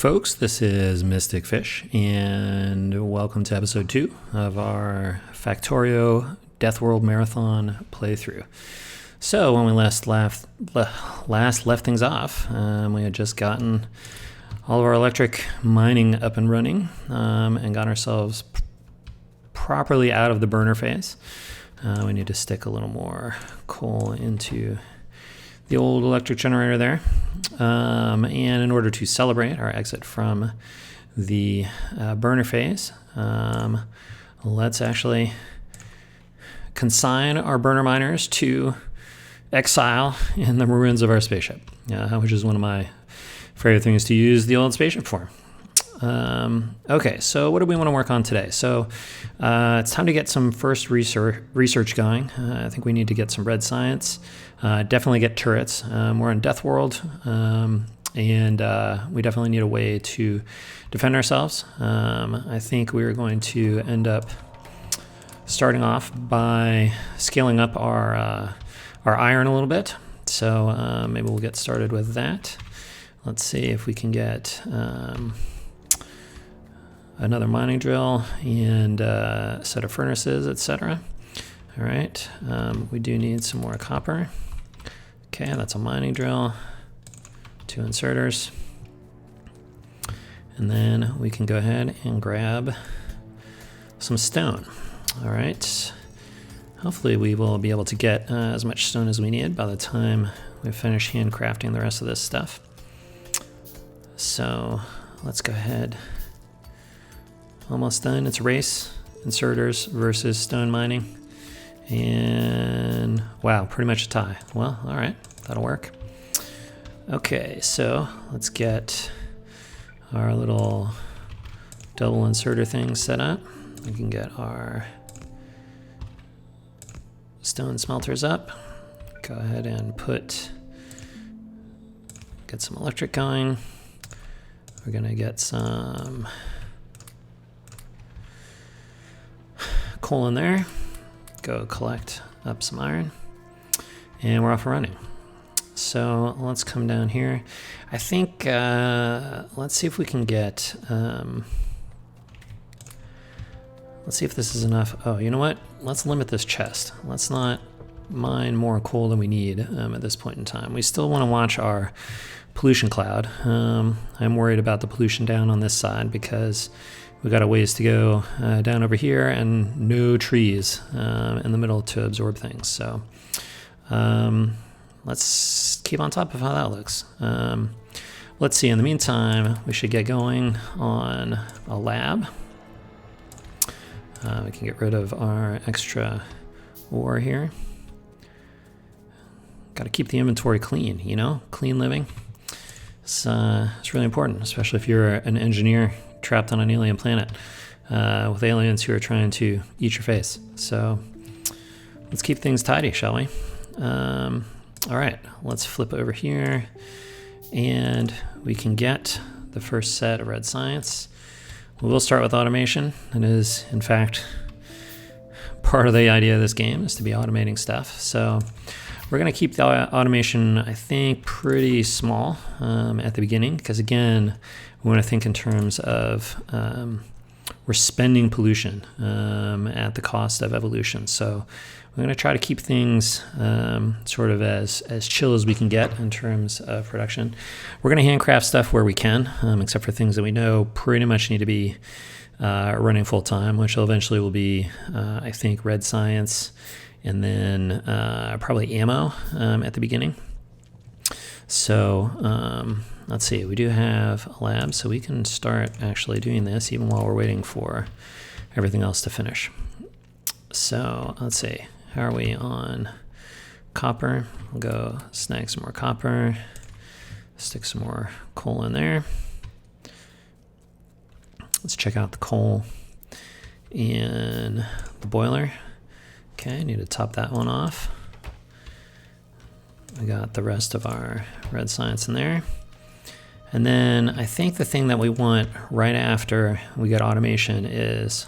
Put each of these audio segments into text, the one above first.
folks, this is Mystic Fish, and welcome to episode 2 of our Factorio Deathworld Marathon playthrough. So when we last left things off, we had just gotten all of our electric mining up and running, and got ourselves properly out of the burner phase. We need to stick a little more coal into the old electric generator there. And in order to celebrate our exit from the burner phase, let's actually consign our burner miners to exile in the ruins of our spaceship, which is one of my favorite things to use the old spaceship for. Okay, so what do we want to work on today? So it's time to get some first research going. I think we need to get some red science, definitely get turrets. We're in Deathworld, and we definitely need a way to defend ourselves. I think we're going to end up starting off by scaling up our iron a little bit. So maybe we'll get started with that. Let's see if we can get another mining drill and a set of furnaces, etc. All right, we do need some more copper. Okay, that's a mining drill, 2 inserters. And then we can go ahead and grab some stone. All right, hopefully we will be able to get as much stone as we need by the time we finish handcrafting the rest of this stuff. So let's go ahead. Almost done. It's a race, inserters versus stone mining. And wow, pretty much a tie. Well, all right, that'll work. Okay, so let's get our little double inserter thing set up. We can get our stone smelters up. Go ahead and get some electric going. We're gonna get some coal in there, go collect up some iron, and we're off and running. So let's come down here. I think, let's see if we can get, let's see if this is enough. Oh, you know what? Let's limit this chest. Let's not mine more coal than we need at this point in time. We still want to watch our pollution cloud. I'm worried about the pollution down on this side because we've got a ways to go down over here and no trees in the middle to absorb things. So let's keep on top of how that looks. Let's see, in the meantime, we should get going on a lab. We can get rid of our extra ore here. Got to keep the inventory clean, you know, clean living. It's really important, especially if you're an engineer trapped on an alien planet with aliens who are trying to eat your face. So let's keep things tidy, shall we? All right, let's flip over here and we can get the first set of red science. We will start with automation. It is, in fact, part of the idea of this game is to be automating stuff. So we're going to keep the automation, I think, pretty small at the beginning because, again, we want to think in terms of we're spending pollution at the cost of evolution. So we're going to try to keep things sort of as chill as we can get in terms of production. We're going to handcraft stuff where we can, except for things that we know pretty much need to be running full time, which eventually will be, I think, red science, and then probably ammo at the beginning. So let's see, we do have a lab, so we can start actually doing this even while we're waiting for everything else to finish. So let's see, how are we on copper? We'll go snag some more copper, stick some more coal in there. Let's check out the coal in the boiler. Okay, I need to top that one off. We got the rest of our red science in there. And then I think the thing that we want right after we get automation is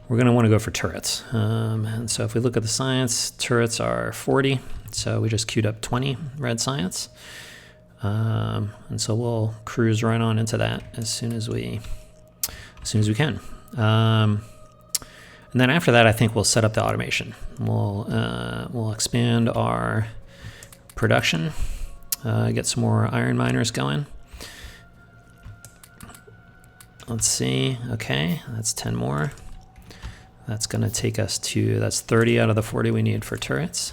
we're going to want to go for turrets. And so if we look at the science, turrets are 40. So we just queued up 20 red science. And so we'll cruise right on into that as soon as we can. And then after that, I think we'll set up the automation. We'll expand our production, get some more iron miners going. Let's see. Okay, that's 10 more. That's going to take us to, that's 30 out of the 40 we need for turrets.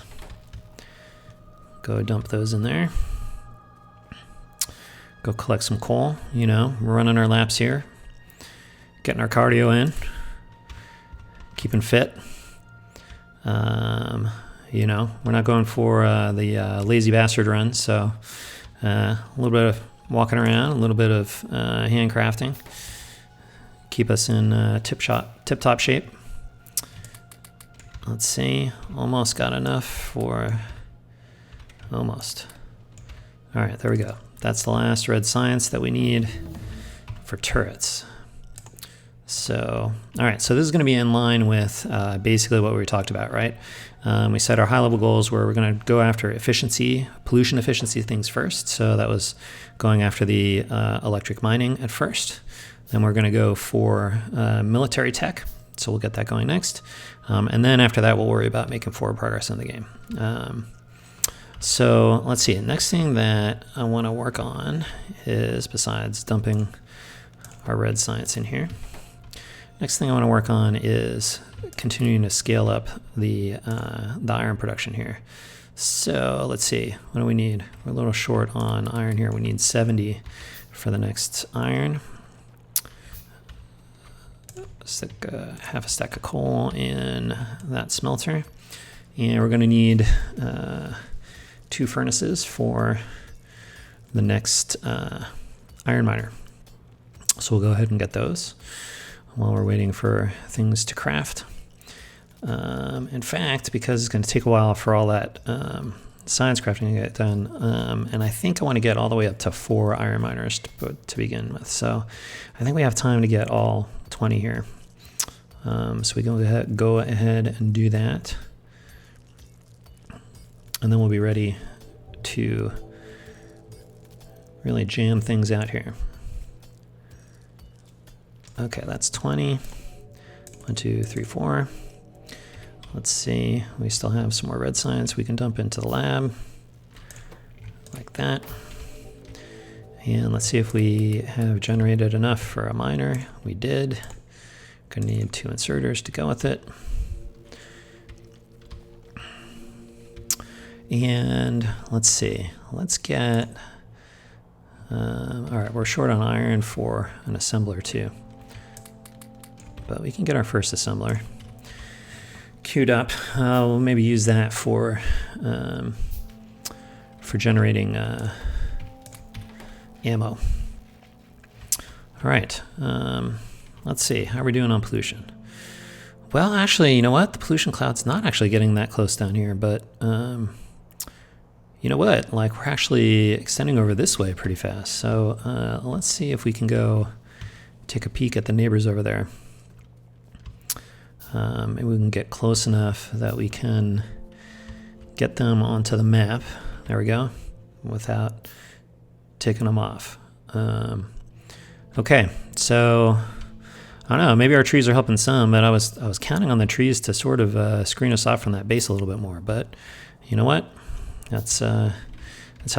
Go dump those in there. Go collect some coal. You know, we're running our laps here, getting our cardio in, keeping fit. You know, we're not going for the lazy bastard run, so a little bit of walking around, a little bit of handcrafting, keep us in tip-top shape. Let's see, almost got enough for, almost. All right, there we go. That's the last red science that we need for turrets. So, all right, so this is going to be in line with basically what we talked about, right? We set our high-level goals where we're going to go after efficiency, pollution efficiency things first. So that was going after the electric mining at first. Then we're going to go for military tech. So we'll get that going next. And then after that, we'll worry about making forward progress in the game. So let's see. Next thing that I want to work on is, besides dumping our red science in here, next thing I want to work on is continuing to scale up the iron production here. So let's see, what do we need? We're a little short on iron here. We need 70 for the next iron. Stick half a stack of coal in that smelter. And we're going to need 2 furnaces for the next iron miner. So we'll go ahead and get those while we're waiting for things to craft. In fact, because it's going to take a while for all that science crafting to get done, and I think I want to get all the way up to 4 iron miners to begin with. So I think we have time to get all 20 here. So we can go ahead and do that. And then we'll be ready to really jam things out here. Okay, that's 20. 1, 2, 3, 4. Let's see, we still have some more red science we can dump into the lab, like that. And let's see if we have generated enough for a miner. We did. Gonna need 2 inserters to go with it. And let's see, let's get, all right, we're short on iron for an assembler too, but we can get our first assembler queued up. We'll maybe use that for generating ammo. All right, let's see, how are we doing on pollution? Well, actually, you know what? The pollution cloud's not actually getting that close down here, but you know what? Like, we're actually extending over this way pretty fast. So let's see if we can go take a peek at the neighbors over there. Maybe we can get close enough that we can get them onto the map. There we go, without taking them off. Okay, so I don't know, maybe our trees are helping some, but I was counting on the trees to sort of screen us off from that base a little bit more. But you know what? That's how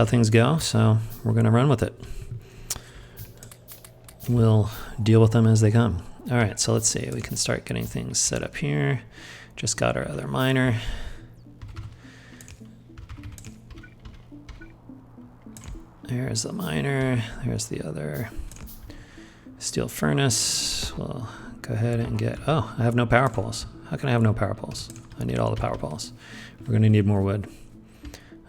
things go, so we're going to run with it. We'll deal with them as they come. All right, so let's see. We can start getting things set up here. Just got our other miner. There's the miner. There's the other steel furnace. We'll go ahead and get... Oh, I have no power poles. How can I have no power poles? I need all the power poles. We're going to need more wood.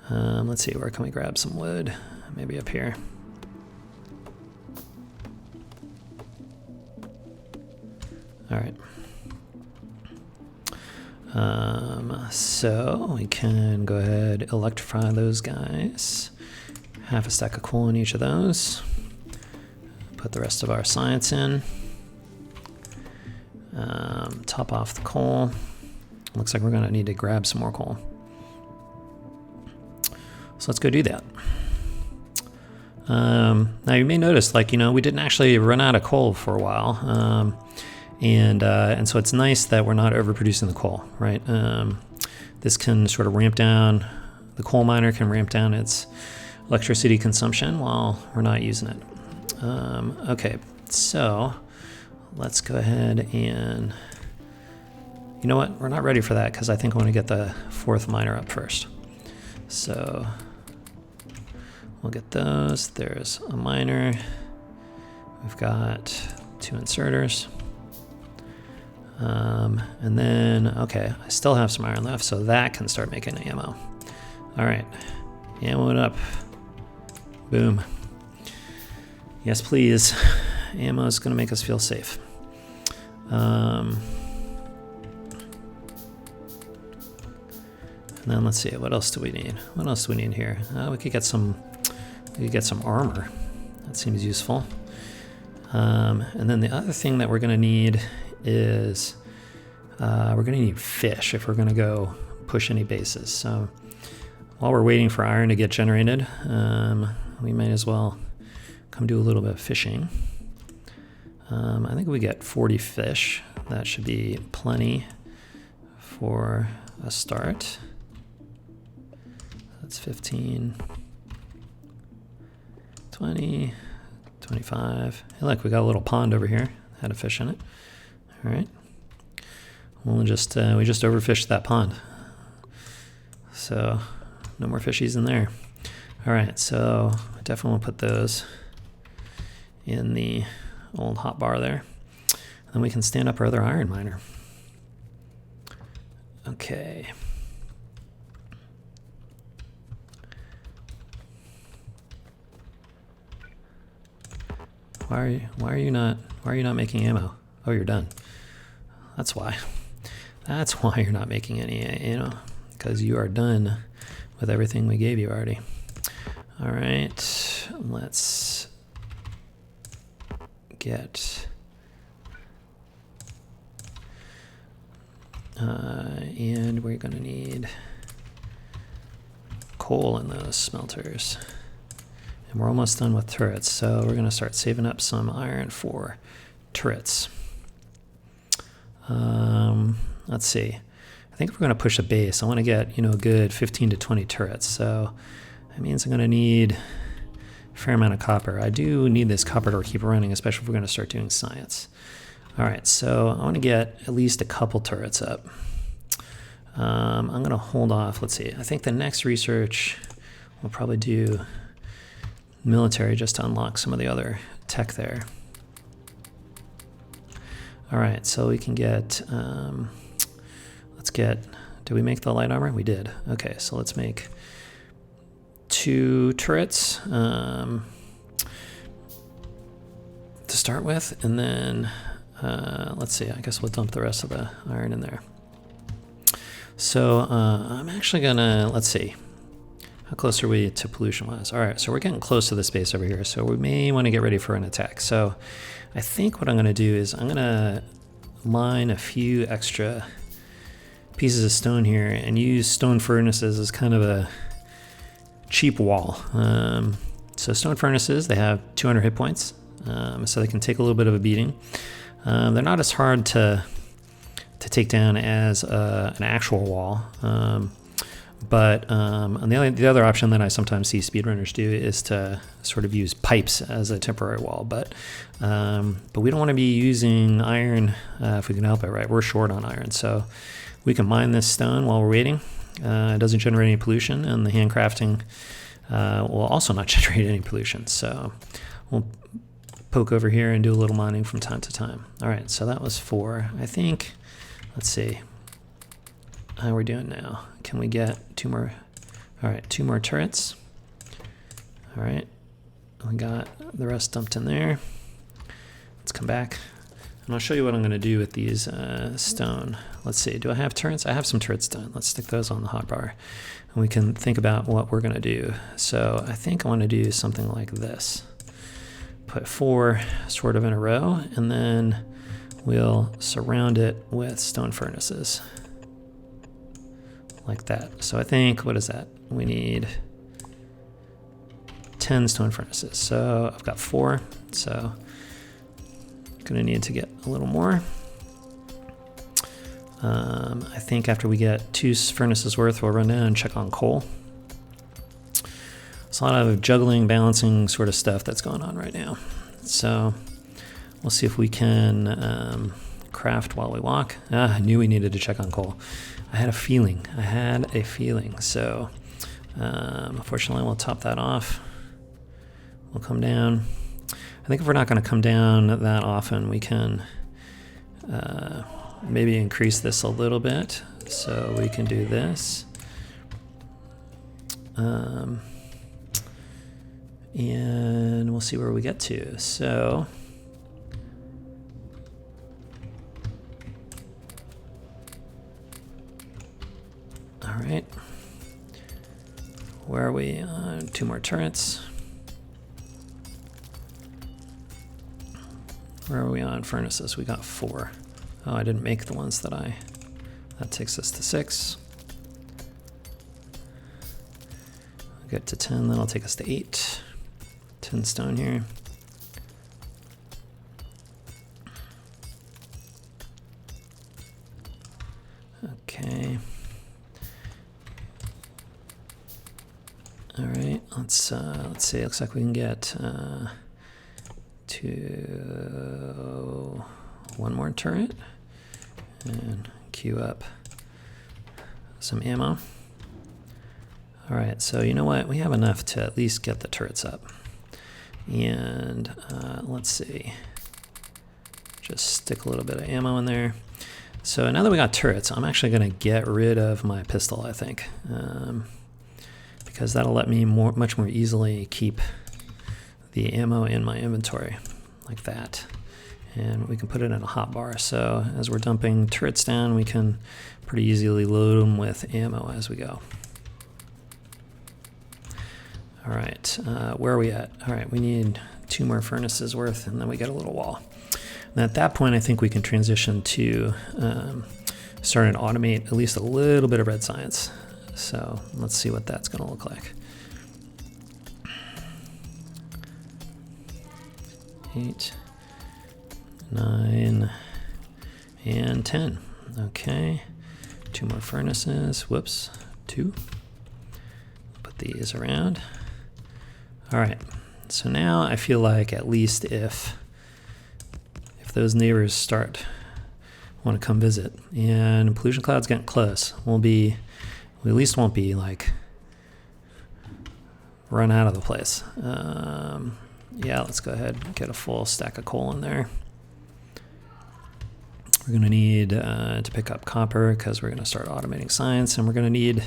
Let's see, where can we grab some wood? Maybe up here. All right. So we can go ahead, electrify those guys. Half a stack of coal in each of those. Put the rest of our science in. Top off the coal. Looks like we're gonna need to grab some more coal. So let's go do that. Now you may notice, like, we didn't actually run out of coal for a while. And so it's nice that we're not overproducing the coal, right? This can sort of ramp down, the coal miner can ramp down its electricity consumption while we're not using it. Okay, so let's go ahead and, you know what? We're not ready for that because I think I want to get the fourth miner up first. So we'll get those. There's a miner. We've got 2 inserters. And then, okay, I still have some iron left, so that can start making ammo. All right, ammo it up. Boom. Yes, please. Ammo is going to make us feel safe. And then let's see, what else do we need? What else do we need here? We could get some armor. That seems useful. And then the other thing that we're going to need is we're going to need fish if we're going to go push any bases. So while we're waiting for iron to get generated, we might as well come do a little bit of fishing. I think we get 40 fish. That should be plenty for a start. That's 15, 20, 25. Hey, look, we got a little pond over here. Had a fish in it. All right. We'll just we just overfished that pond, so no more fishies in there. All right, so I definitely want to put those in the old hot bar there. And then we can stand up our other iron miner. Okay. Why are you not making ammo? Oh, you're done. That's why. That's why you're not making any, because you are done with everything we gave you already. All right, let's get and we're going to need coal in those smelters. And we're almost done with turrets, so we're going to start saving up some iron for turrets. Let's see. I think if we're going to push a base, I want to get, a good 15 to 20 turrets. So that means I'm going to need a fair amount of copper. I do need this copper to keep running, especially if we're going to start doing science. All right, so I want to get at least a couple turrets up. I'm going to hold off. Let's see. I think the next research we'll probably do military just to unlock some of the other tech there. All right, so we can get, did we make the light armor? We did. Okay, so let's make 2 turrets to start with, and then let's see, I guess we'll dump the rest of the iron in there. So I'm actually gonna, let's see, how close are we to pollution-wise? All right, so we're getting close to the space over here, so we may want to get ready for an attack. So I think what I'm going to do is I'm going to mine a few extra pieces of stone here and use stone furnaces as kind of a cheap wall. So stone furnaces, they have 200 hit points, so they can take a little bit of a beating. They're not as hard to take down as an actual wall. But and the other option that I sometimes see speedrunners do is to sort of use pipes as a temporary wall. But we don't want to be using iron if we can help it, right? We're short on iron, so we can mine this stone while we're waiting. It doesn't generate any pollution, and the handcrafting will also not generate any pollution. So we'll poke over here and do a little mining from time to time. All right, so that was 4. I think, let's see. How are we doing now? Can we get 2 more? All right, 2 more turrets. All right, we got the rest dumped in there. Let's come back, and I'll show you what I'm going to do with these stone. Let's see, do I have turrets? I have some turrets done. Let's stick those on the hotbar, and we can think about what we're going to do. So I think I want to do something like this. Put 4 sort of in a row, and then we'll surround it with stone furnaces. Like that. So I think, what is that? We need 10 stone furnaces. So I've got 4, so gonna need to get a little more. I think after we get 2 furnaces worth, we'll run down and check on coal. There's a lot of juggling, balancing sort of stuff that's going on right now. So we'll see if we can craft while we walk. I knew we needed to check on coal. I had a feeling. So unfortunately, we'll top that off. We'll come down. I think if we're not going to come down that often, we can maybe increase this a little bit. So we can do this. And we'll see where we get to. So all right. Where are we? 2 more turrets. Where are we on furnaces? We got 4. Oh, I didn't make the ones that that takes us to 6. I'll get to 10, that'll take us to 8. 10 stone here. Okay. All right, let's see. Looks like we can get to 1 more turret and queue up some ammo. All right, so you know what? We have enough to at least get the turrets up. And let's see. Just stick a little bit of ammo in there. So now that we got turrets, I'm actually going to get rid of my pistol, I think. Because that'll let me much more easily keep the ammo in my inventory, like that. And we can put it in a hotbar. So as we're dumping turrets down, we can pretty easily load them with ammo as we go. All right, where are we at? All right, we need 2 more furnaces worth, and then we get a little wall. And at that point, I think we can transition to starting to automate at least a little bit of red science. So let's see what that's going to look like. 8, 9, and 10. Okay, 2 more furnaces. Whoops, 2. Put these around. All right, so now I feel like at least if those neighbors want to come visit, and pollution cloud's getting close, we at least won't be like run out of the place. Yeah, let's go ahead and get a full stack of coal in there. We're going to need to pick up copper because we're going to start automating science, and we're going to need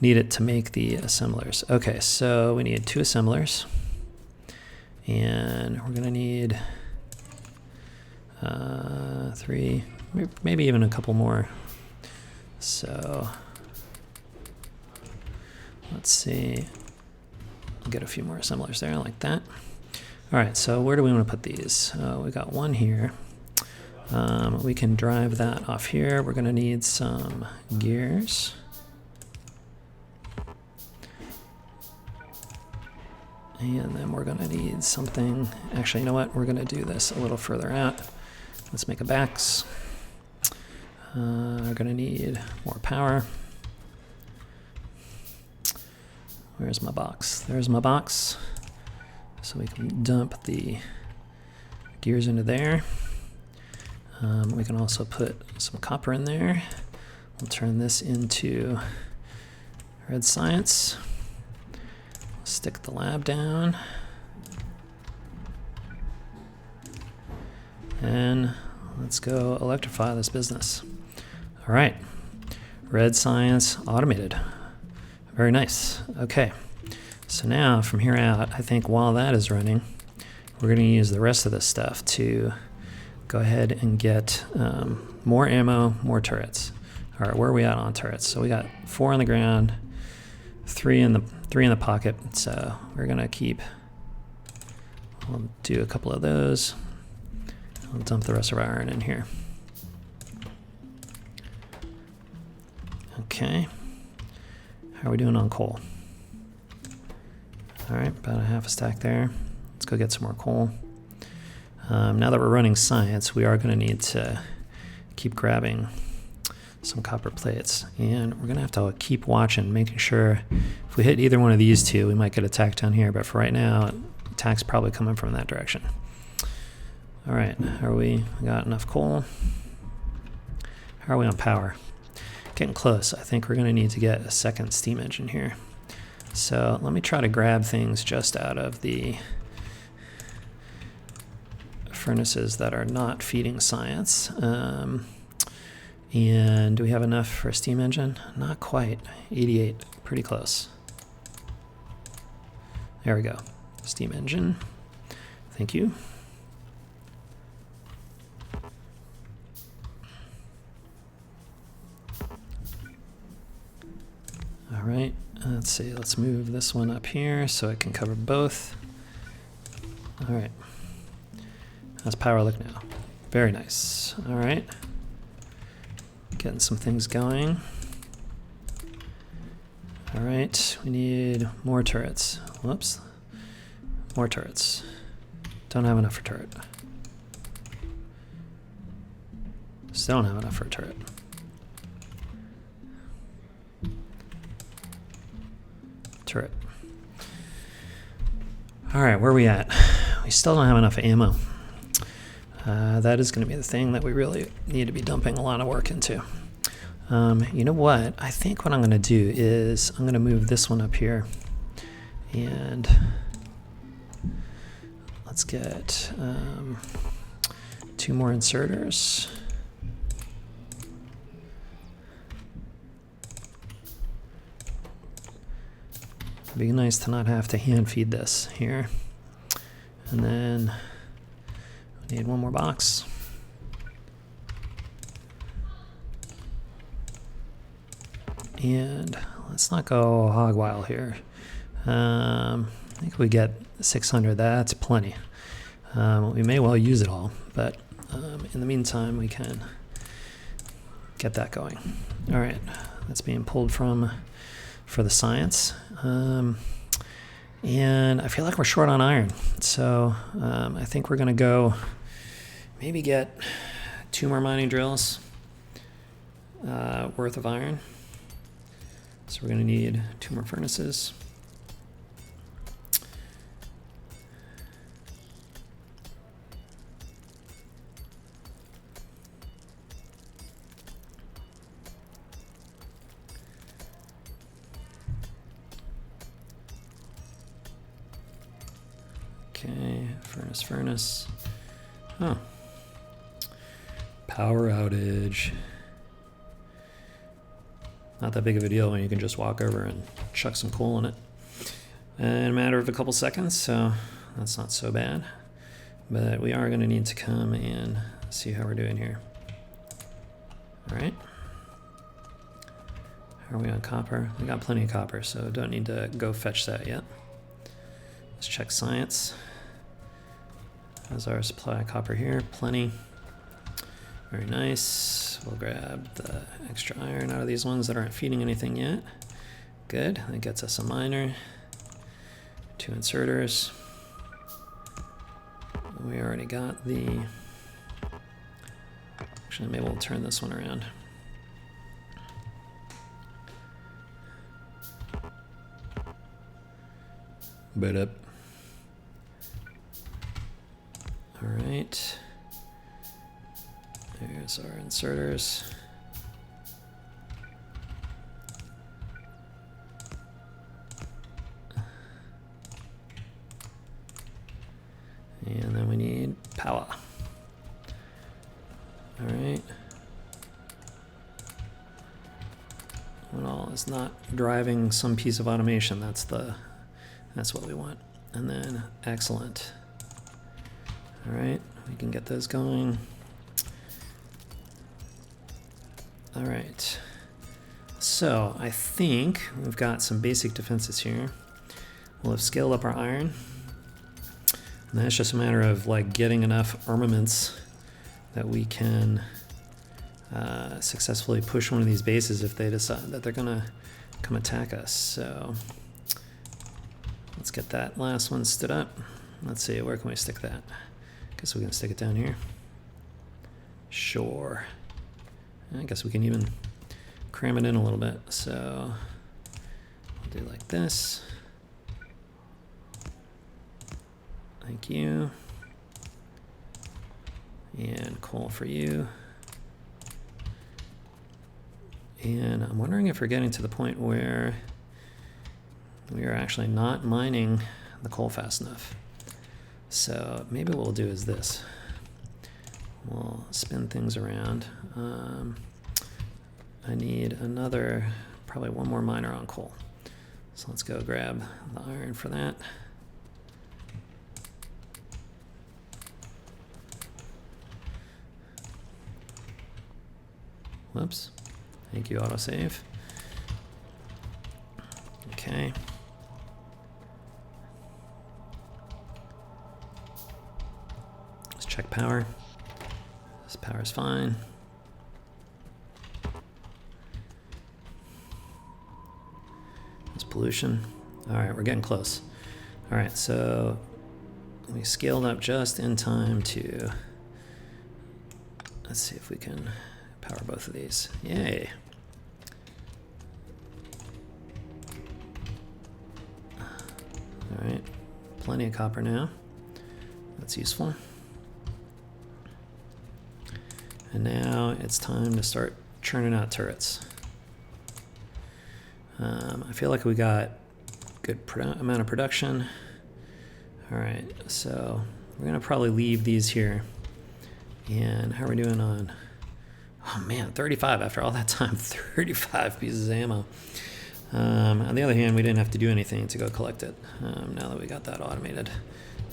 it to make the assemblers. Okay, so we need 2 assemblers, and we're going to need 3, maybe even a couple more. So let's see. I'll get a few more assemblers there like that. All right, so where do we want to put these? We got 1 here. We can drive that off here. We're going to need some gears. And then we're going to need something. Actually, you know what? We're going to do this a little further out. Let's make a backs. We're going to need more power. Where's my box? There's my box. So we can dump the gears into there. We can also put some copper in there. We'll turn this into red science. Stick the lab down. And let's go electrify this business. All right, red science automated. Very nice. Okay, so now from here out, I think while that is running, we're going to use the rest of this stuff to go ahead and get more ammo, more turrets. All right, where are we at on turrets? So we got 4 on the ground, 3 in the pocket. So we're gonna we'll do a couple of those. I'll dump the rest of our iron in here. Okay. How are we doing on coal? All right, about a half a stack there. Let's go get some more coal. Now that we're running science, we are going to need to keep grabbing some copper plates. And we're going to have to keep watching, making sure if we hit either one of these two, we might get attacked down here. But for right now, attack's probably coming from that direction. All right, we got enough coal? How are we on power? Getting close. I think we're going to need to get a second steam engine here. So let me try to grab things just out of the furnaces that are not feeding science. And do we have enough for a steam engine? Not quite. 88, pretty close. There we go. Steam engine. Thank you. All right, let's see, let's move this one up here so it can cover both. All right, how's power look now? Very nice. All right, getting some things going. All right, we need more turrets. Whoops, more turrets. Don't have enough for turret. Still don't have enough for a turret. Turret. All right, where are we at? We still don't have enough ammo. That is going to be the thing that we really need to be dumping a lot of work into. You know what? I think what I'm going to do is I'm going to move this one up here. And let's get 2 more inserters. It'd be nice to not have to hand feed this here. And then we need 1 more box. And let's not go hog wild here. I think we get 600, that's plenty. We may well use it all, but in the meantime we can get that going. All right, that's being pulled for the science. And I feel like we're short on iron, so I think we're gonna go maybe get 2 more mining drills worth of iron. So we're gonna need 2 more furnaces. Okay, furnace. Oh. Power outage. Not that big of a deal when you can just walk over and chuck some coal in it in a matter of a couple seconds, so that's not so bad. But we are going to need to come and see how we're doing here. All right. How are we on copper? We got plenty of copper, so don't need to go fetch that yet. Let's check science. How's our supply of copper here? Plenty. Very nice. We'll grab the extra iron out of these ones that aren't feeding anything yet. Good. That gets us a miner. 2 inserters. We already got the... Actually, maybe we'll turn this one around. Boot up. All right. There's our inserters. And then we need power. All right. When all is not driving some piece of automation, that's what we want. And then excellent. All right, we can get those going. All right, so I think we've got some basic defenses here. We'll have scaled up our iron. And that's just a matter of like getting enough armaments that we can successfully push one of these bases if they decide that they're gonna come attack us. So Let's get that last one stood up. Let's see, where can we stick that? Guess we can stick it down here. Sure. I guess we can even cram it in a little bit. So I'll do like this. Thank you. And coal for you. And I'm wondering if we're getting to the point where we are actually not mining the coal fast enough. So maybe what we'll do is this. We'll spin things around. I need probably one more miner on coal. So let's go grab the iron for that. Whoops. Thank you, autosave. Okay. Let's check power. This power is fine. There's pollution. All right, we're getting close. All right, so we scaled up just in time to, let's see if we can power both of these. Yay. All right, plenty of copper now. That's useful. And now it's time to start churning out turrets. I feel like we got good amount of production. All right, so we're gonna probably leave these here. And how are we doing on, oh man, 35 after all that time, 35 pieces of ammo. On the other hand, we didn't have to do anything to go collect it. Now that we got that automated,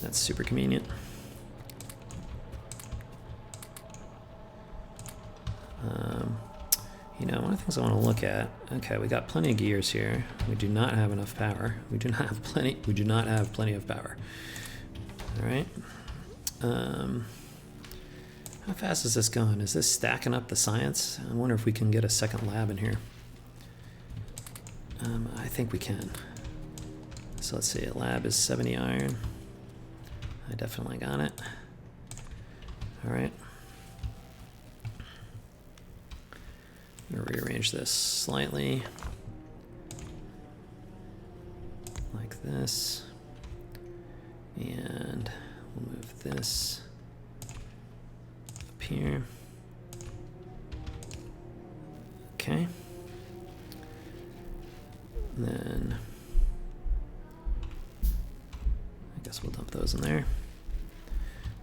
that's super convenient. You know, one of the things I want to look at, okay, we got plenty of gears here. We do not have enough power. We do not have plenty of power. All right. How fast is this going? Is this stacking up the science? I wonder if we can get a second lab in here. I think we can. So let's see, a lab is 70 iron. I definitely got it. All right. I'm gonna rearrange this slightly. Like this. And we'll move this up here. Okay. And then I guess we'll dump those in there.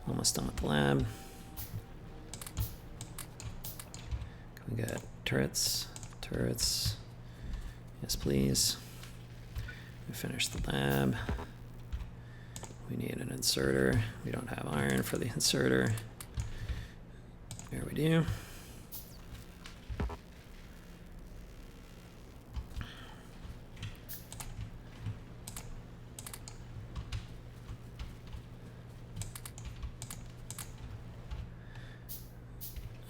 Almost done with the lab. Can we get turrets? Turrets. Yes, please. We finished the lab. We need an inserter. We don't have iron for the inserter. There we do.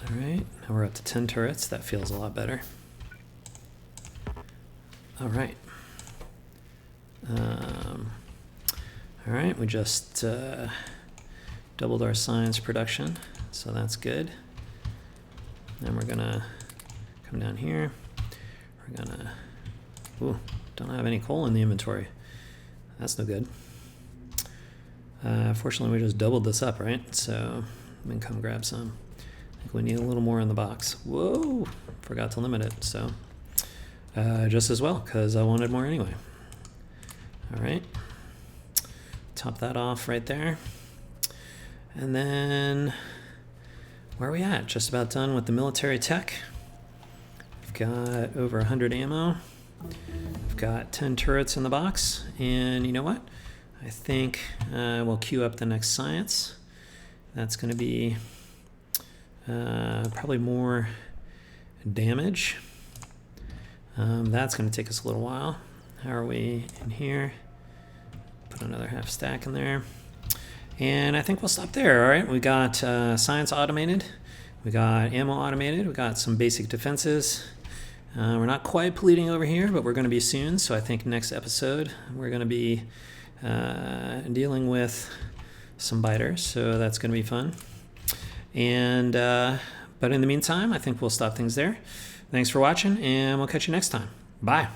All right, now we're up to 10 turrets. That feels a lot better. All right. All right, we just doubled our science production, so that's good. Then we're gonna come down here. We're gonna, ooh, don't have any coal in the inventory. That's no good. Fortunately, we just doubled this up, right? So we can come grab some. I think we need a little more in the box. Whoa, forgot to limit it, so just as well, because I wanted more anyway. All right, top that off right there. And then, where are we at? Just about done with the military tech. We've got over 100 ammo. We've got 10 turrets in the box. And you know what? I think we'll queue up the next science. That's going to be probably more damage. That's going to take us a little while. How are we in here? Put another half stack in there. And I think we'll stop there, all right? We got science automated. We got ammo automated. We got some basic defenses. We're not quite polluting over here, but we're going to be soon. So I think next episode, we're going to be dealing with some biters, so that's going to be fun. And but in the meantime, I think we'll stop things there. Thanks for watching, and we'll catch you next time. Bye.